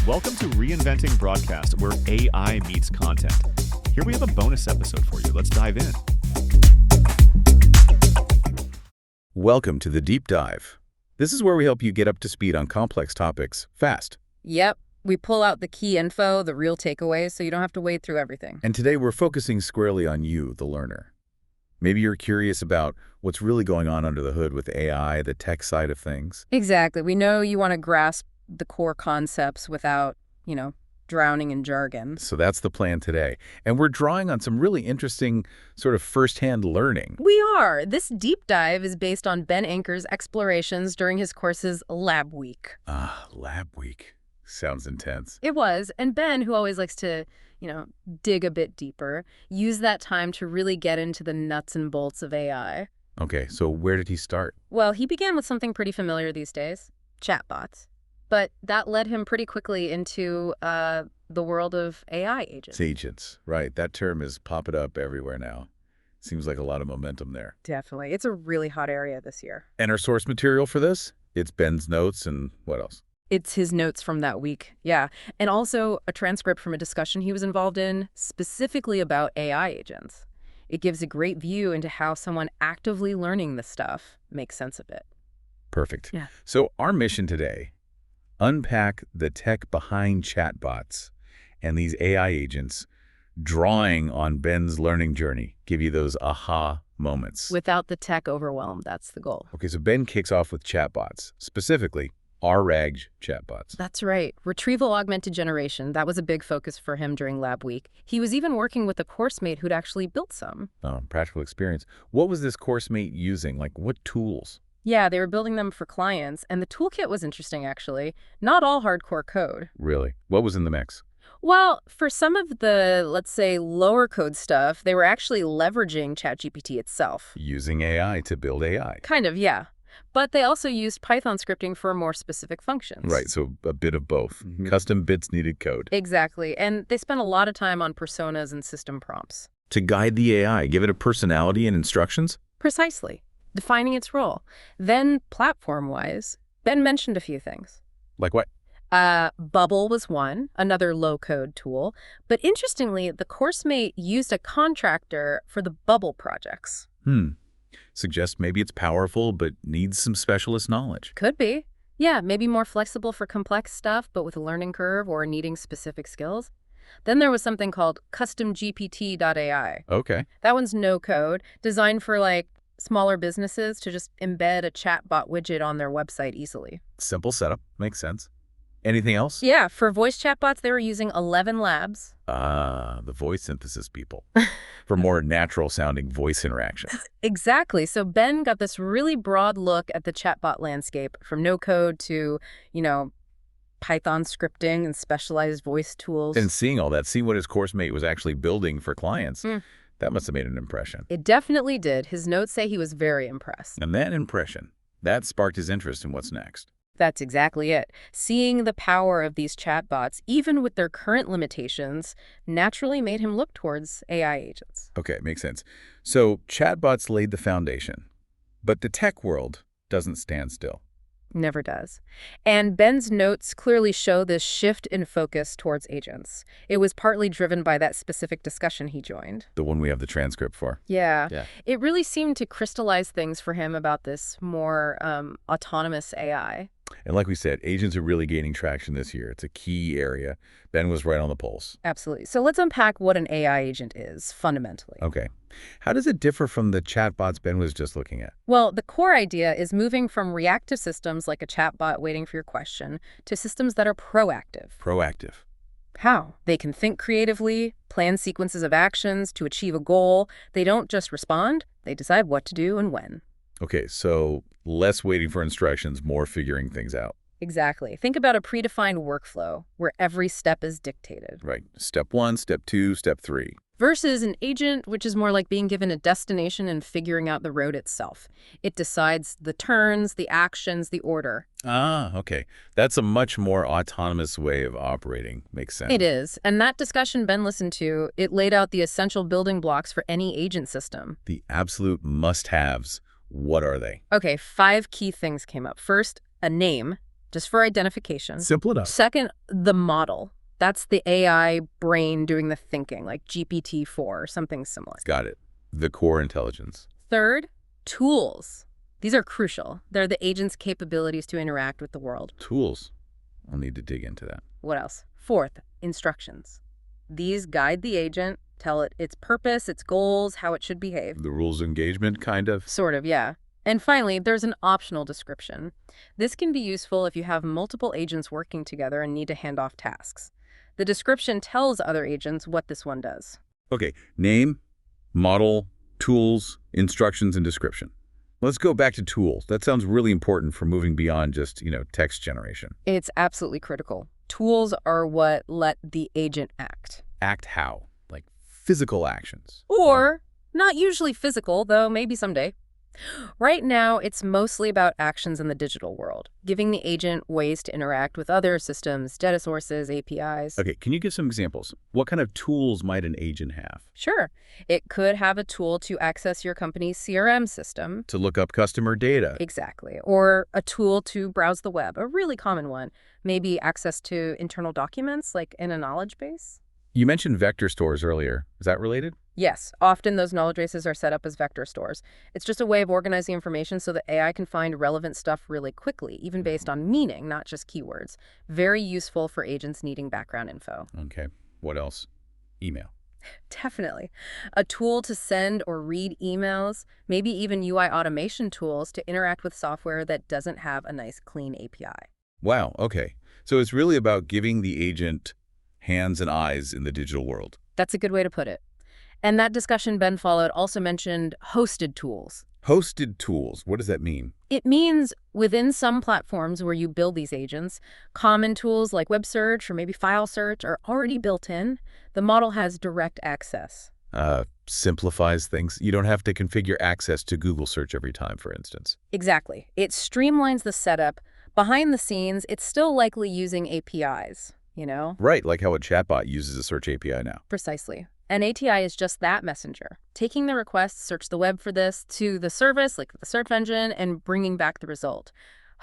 Welcome to Reinventing Broadcast, where AI meets content. Here we have a bonus episode for you. Let's dive in. Welcome to the Deep Dive. This is where we help you get up to speed on complex topics fast. Yep. We pull out the key info, the real takeaways, so you don't have to wade through everything. And today we're focusing squarely on you, the learner. Maybe you're curious about what's really going on under the hood with AI, the tech side of things. Exactly. We know you want to grasp the core concepts without, drowning in jargon. So that's the plan today. And we're drawing on some really interesting sort of firsthand learning. We are. This deep dive is based on Ben Anker's explorations during his course's Lab Week. Lab Week. Sounds intense. It was. And Ben, who always likes to, dig a bit deeper, used that time to really get into the nuts and bolts of AI. Okay, so where did he start? Well, he began with something pretty familiar these days, chatbots. But that led him pretty quickly into the world of AI agents. Agents, right. That term is popping up everywhere now. Seems like a lot of momentum there. Definitely. It's a really hot area this year. And our source material for this? It's Ben's notes and what else? It's his notes from that week, yeah. And also a transcript from a discussion he was involved in specifically about AI agents. It gives a great view into how someone actively learning this stuff makes sense of it. Perfect. Yeah. So our mission today, unpack the tech behind chatbots and these AI agents, drawing on Ben's learning journey, give you those aha moments. Without the tech overwhelm, that's the goal. Okay, so Ben kicks off with chatbots, specifically RAG chatbots. That's right. Retrieval augmented generation. That was a big focus for him during Lab Week. He was even working with a course mate who'd actually built some. Practical experience. What was this course mate using? Like what tools? Yeah, they were building them for clients, and the toolkit was interesting, actually. Not all hardcore code. Really? What was in the mix? Well, for some of the, let's say, lower code stuff, they were actually leveraging ChatGPT itself. Using AI to build AI. Kind of, yeah. But they also used Python scripting for more specific functions. Right, so a bit of both. Custom bits needed code. Exactly, and they spent a lot of time on personas and system prompts. To guide the AI, give it a personality and instructions? Precisely. Defining its role. Then, platform-wise, Ben mentioned a few things. Like what? Bubble was one, another low-code tool. But interestingly, the course mate used a contractor for the Bubble projects. Suggests maybe it's powerful, but needs some specialist knowledge. Could be. Yeah, maybe more flexible for complex stuff, but with a learning curve or needing specific skills. Then there was something called CustomGPT.ai. Okay. That one's no code, designed for, smaller businesses to just embed a chatbot widget on their website easily. Simple setup. Makes sense. Anything else? Yeah, for voice chatbots, they were using ElevenLabs. The voice synthesis people. For more natural-sounding voice interaction. Exactly. So Ben got this really broad look at the chatbot landscape, from no code to, Python scripting and specialized voice tools. And seeing all that, seeing what his course mate was actually building for clients, that must have made an impression. It definitely did. His notes say he was very impressed. And that impression, that sparked his interest in what's next. That's exactly it. Seeing the power of these chatbots, even with their current limitations, naturally made him look towards AI agents. Okay, makes sense. So chatbots laid the foundation, but the tech world doesn't stand still. Never does. And Ben's notes clearly show this shift in focus towards agents. It was partly driven by that specific discussion he joined. The one we have the transcript for. Yeah. It really seemed to crystallize things for him about this more autonomous AI. And like we said, agents are really gaining traction this year. It's a key area. Ben was right on the pulse. Absolutely. So let's unpack what an AI agent is, fundamentally. Okay. How does it differ from the chatbots Ben was just looking at? Well, the core idea is moving from reactive systems like a chatbot waiting for your question to systems that are proactive. Proactive. How? They can think creatively, plan sequences of actions to achieve a goal. They don't just respond, they decide what to do and when. Okay, so less waiting for instructions, more figuring things out. Exactly. Think about a predefined workflow where every step is dictated. Right. Step 1, step 2, step 3. Versus an agent, which is more like being given a destination and figuring out the road itself. It decides the turns, the actions, the order. Okay. That's a much more autonomous way of operating. Makes sense. It is. And that discussion Ben listened to, it laid out the essential building blocks for any agent system. The absolute must-haves. What are they? Okay, 5 key things came up. First, a name. just for identification. Simple enough. Second, the model. That's the AI brain doing the thinking, like GPT-4 or something similar. Got it. The core intelligence. Third, tools. These are crucial. They're the agent's capabilities to interact with the world. Tools. I'll need to dig into that. What else? Fourth, instructions. These guide the agent, tell it its purpose, its goals, how it should behave. The rules of engagement, kind of? Sort of, yeah. And finally, there's an optional description. This can be useful if you have multiple agents working together and need to hand off tasks. The description tells other agents what this one does. Okay, name, model, tools, instructions, and description. Let's go back to tools. That sounds really important for moving beyond just, text generation. It's absolutely critical. Tools are what let the agent act. Act how? Like physical actions. Or not usually physical, though maybe someday. Right now, it's mostly about actions in the digital world, giving the agent ways to interact with other systems, data sources, APIs. Okay, can you give some examples? What kind of tools might an agent have? Sure. It could have a tool to access your company's CRM system. To look up customer data. Exactly. Or a tool to browse the web, a really common one. Maybe access to internal documents, like in a knowledge base. You mentioned vector stores earlier. Is that related? Yes, often those knowledge bases are set up as vector stores. It's just a way of organizing information so that AI can find relevant stuff really quickly, even based on meaning, not just keywords. Very useful for agents needing background info. Okay. What else? Email. Definitely. A tool to send or read emails, maybe even UI automation tools to interact with software that doesn't have a nice, clean API. Wow, okay. So it's really about giving the agent hands and eyes in the digital world. That's a good way to put it. And that discussion Ben followed also mentioned hosted tools. Hosted tools, what does that mean? It means within some platforms where you build these agents, common tools like web search or maybe file search are already built in. The model has direct access. Simplifies things. You don't have to configure access to Google search every time, for instance. Exactly. It streamlines the setup. Behind the scenes, it's still likely using APIs, Right, like how a chatbot uses a search API now. Precisely. An API is just that messenger, taking the request, search the web for this, to the service, like the search engine, and bringing back the result.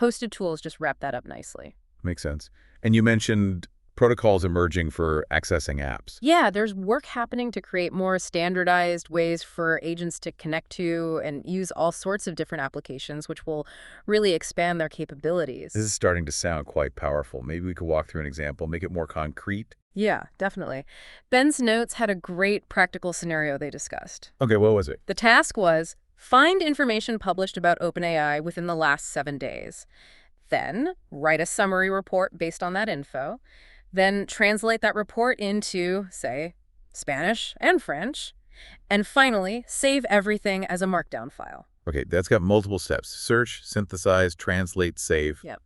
Hosted tools just wrap that up nicely. Makes sense. And you mentioned protocols emerging for accessing apps. Yeah, there's work happening to create more standardized ways for agents to connect to and use all sorts of different applications, which will really expand their capabilities. This is starting to sound quite powerful. Maybe we could walk through an example, make it more concrete. Yeah, definitely. Ben's notes had a great practical scenario they discussed. Okay, what was it? The task was, find information published about OpenAI within the last 7 days. Then, write a summary report based on that info. Then translate that report into, say, Spanish and French. And finally, save everything as a markdown file. Okay, that's got multiple steps. Search, synthesize, translate, save. Yep.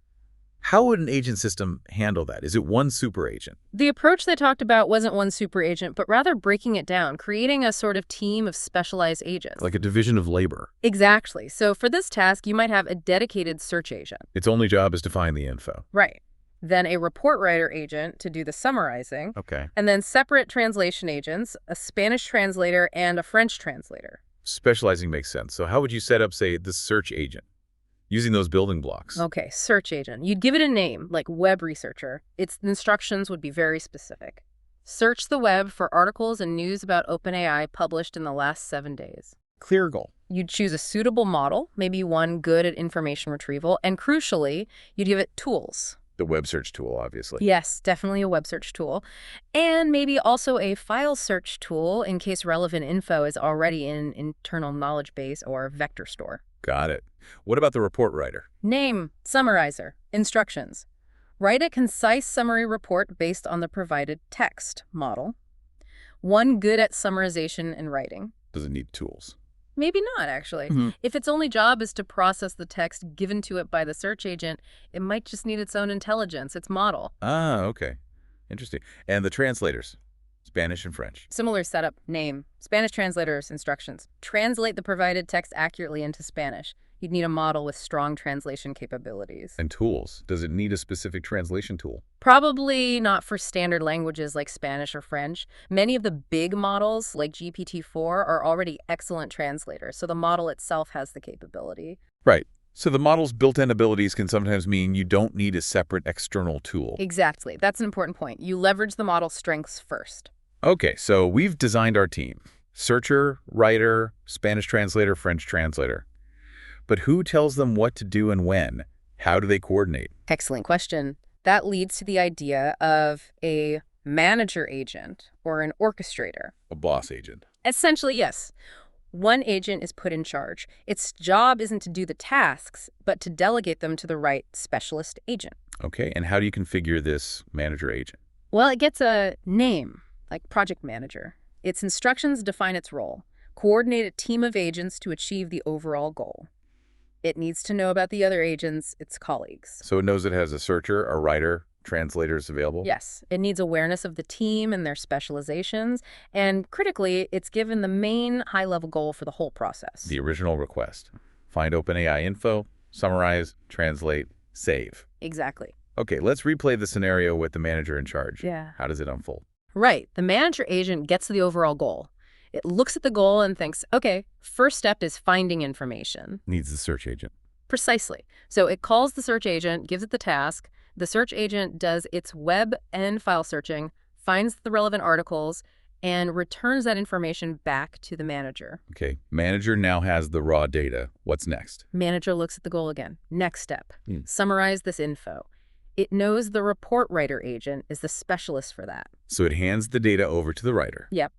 How would an agent system handle that? Is it one super agent? The approach they talked about wasn't one super agent, but rather breaking it down, creating a sort of team of specialized agents. Like a division of labor. Exactly. So for this task, you might have a dedicated search agent. Its only job is to find the info. Right. Then a report writer agent to do the summarizing. Okay. And then separate translation agents, a Spanish translator and a French translator. Specializing makes sense. So how would you set up, say, the search agent? Using those building blocks. Okay, search agent. You'd give it a name, like web researcher. Its instructions would be very specific. Search the web for articles and news about OpenAI published in the last 7 days. Clear goal. You'd choose a suitable model, maybe one good at information retrieval, and crucially, you'd give it tools. The web search tool, obviously. Yes, definitely a web search tool. And maybe also a file search tool in case relevant info is already in internal knowledge base or vector store. Got it. What about the report writer? Name, summarizer, instructions. Write a concise summary report based on the provided text model. One good at summarization and writing. Does it need tools? Maybe not, actually. If its only job is to process the text given to it by the search agent, it might just need its own intelligence, its model. Ah, okay. Interesting. And the translators? Spanish and French. Similar setup, name, Spanish translators, instructions. Translate the provided text accurately into Spanish. You'd need a model with strong translation capabilities. And tools. Does it need a specific translation tool? Probably not for standard languages like Spanish or French. Many of the big models, like GPT-4, are already excellent translators, so the model itself has the capability. Right. So the model's built-in abilities can sometimes mean you don't need a separate external tool. Exactly. That's an important point. You leverage the model's strengths first. Okay, so we've designed our team. Searcher, writer, Spanish translator, French translator. But who tells them what to do and when? How do they coordinate? Excellent question. That leads to the idea of a manager agent or an orchestrator. A boss agent. Essentially, yes. One agent is put in charge. Its job isn't to do the tasks, but to delegate them to the right specialist agent. Okay, and how do you configure this manager agent? Well, it gets a name, like project manager. Its instructions define its role. Coordinate a team of agents to achieve the overall goal. It needs to know about the other agents, its colleagues. So it knows it has a searcher, a writer, translators available? Yes, it needs awareness of the team and their specializations, and critically, it's given the main high-level goal for the whole process. The original request. Find OpenAI info, summarize, translate, save. Exactly. Okay, let's replay the scenario with the manager in charge. Yeah. How does it unfold? Right. The manager agent gets to the overall goal. It looks at the goal and thinks, okay, first step is finding information. Needs the search agent. Precisely. So it calls the search agent, gives it the task. The search agent does its web and file searching, finds the relevant articles, and returns that information back to the manager. Okay, manager now has the raw data. What's next? Manager looks at the goal again. Next step, summarize this info. It knows the report writer agent is the specialist for that. So it hands the data over to the writer. Yep.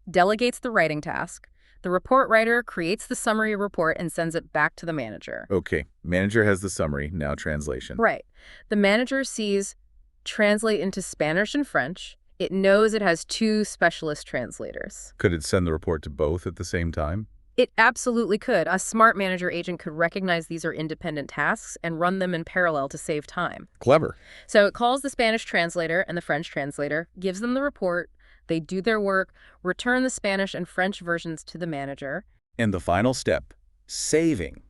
Delegates the writing task. The report writer creates the summary report and sends it back to the manager. Okay, manager has the summary, now translation. Right. The manager sees translate into Spanish and French. It knows it has 2 specialist translators. Could it send the report to both at the same time? It absolutely could. A smart manager agent could recognize these are independent tasks and run them in parallel to save time. Clever. So it calls the Spanish translator and the French translator, gives them the report, they do their work, return the Spanish and French versions to the manager. And the final step, saving.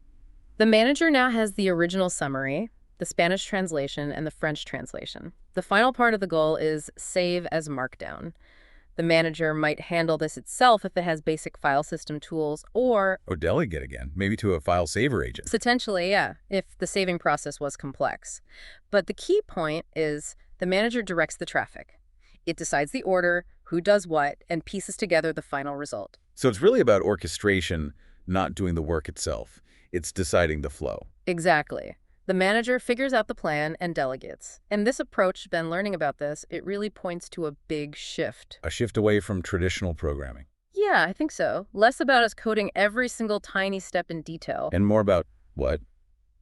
The manager now has the original summary, the Spanish translation, and the French translation. The final part of the goal is save as markdown. The manager might handle this itself if it has basic file system tools, or delegate again, maybe to a file saver agent. potentially, yeah, if the saving process was complex. But the key point is the manager directs the traffic. It decides the order, who does what, and pieces together the final result. So it's really about orchestration, not doing the work itself. It's deciding the flow. Exactly. The manager figures out the plan and delegates. And this approach, been learning about this, it really points to a big shift. A shift away from traditional programming. Yeah, I think so. Less about us coding every single tiny step in detail. And more about, what?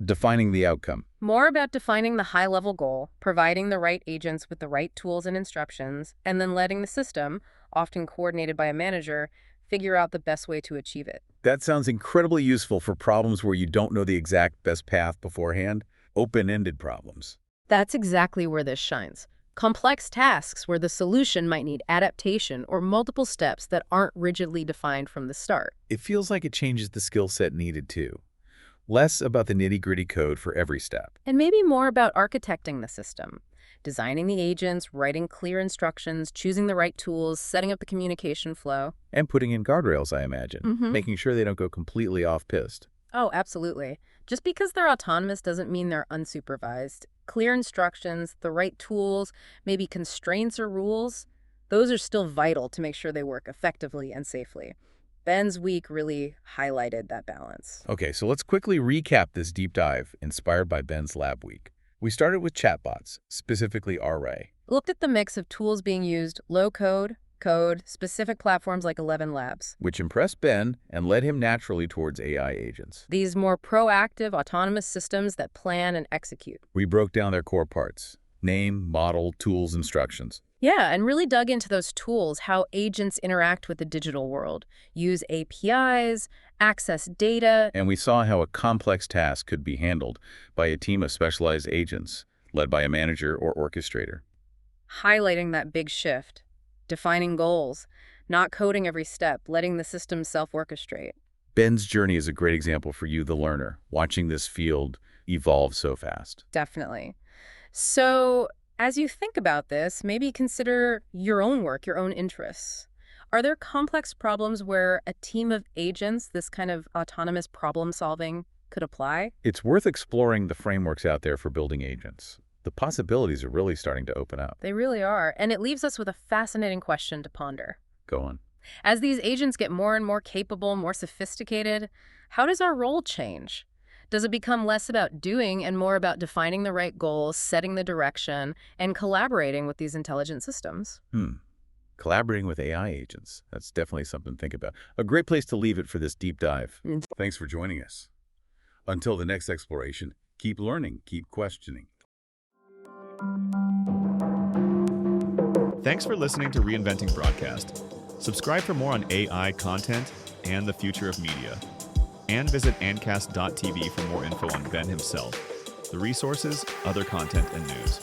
Defining the outcome. More about defining the high-level goal, providing the right agents with the right tools and instructions, and then letting the system, often coordinated by a manager, figure out the best way to achieve it. That sounds incredibly useful for problems where you don't know the exact best path beforehand. Open-ended problems. That's exactly where this shines. Complex tasks where the solution might need adaptation or multiple steps that aren't rigidly defined from the start. It feels like it changes the skill set needed too. Less about the nitty-gritty code for every step. And maybe more about architecting the system. Designing the agents, writing clear instructions, choosing the right tools, setting up the communication flow. And putting in guardrails, I imagine. Making sure they don't go completely off-piste. Oh, absolutely. Just because they're autonomous doesn't mean they're unsupervised. Clear instructions, the right tools, maybe constraints or rules, those are still vital to make sure they work effectively and safely. Ben's week really highlighted that balance. Okay, so let's quickly recap this deep dive inspired by Ben's Lab Week. We started with chatbots, specifically RA. Looked at the mix of tools being used, low code, code, specific platforms like ElevenLabs. Which impressed Ben and led him naturally towards AI agents. These more proactive, autonomous systems that plan and execute. We broke down their core parts: name, model, tools, instructions. Yeah, and really dug into those tools, how agents interact with the digital world, use APIs, access data. And we saw how a complex task could be handled by a team of specialized agents, led by a manager or orchestrator. Highlighting that big shift, defining goals, not coding every step, letting the system self-orchestrate. Ben's journey is a great example for you, the learner, watching this field evolve so fast. Definitely. So, as you think about this, maybe consider your own work, your own interests. Are there complex problems where a team of agents, this kind of autonomous problem solving, could apply? It's worth exploring the frameworks out there for building agents. The possibilities are really starting to open up. They really are, and it leaves us with a fascinating question to ponder. Go on. As these agents get more and more capable, more sophisticated, how does our role change? Does it become less about doing and more about defining the right goals, setting the direction, and collaborating with these intelligent systems? Collaborating with AI agents. That's definitely something to think about. A great place to leave it for this deep dive. Thanks for joining us. Until the next exploration, keep learning, keep questioning. Thanks for listening to Reinventing Broadcast. Subscribe for more on AI content and the future of media. And visit ancast.tv for more info on Ben himself, the resources, other content, and news.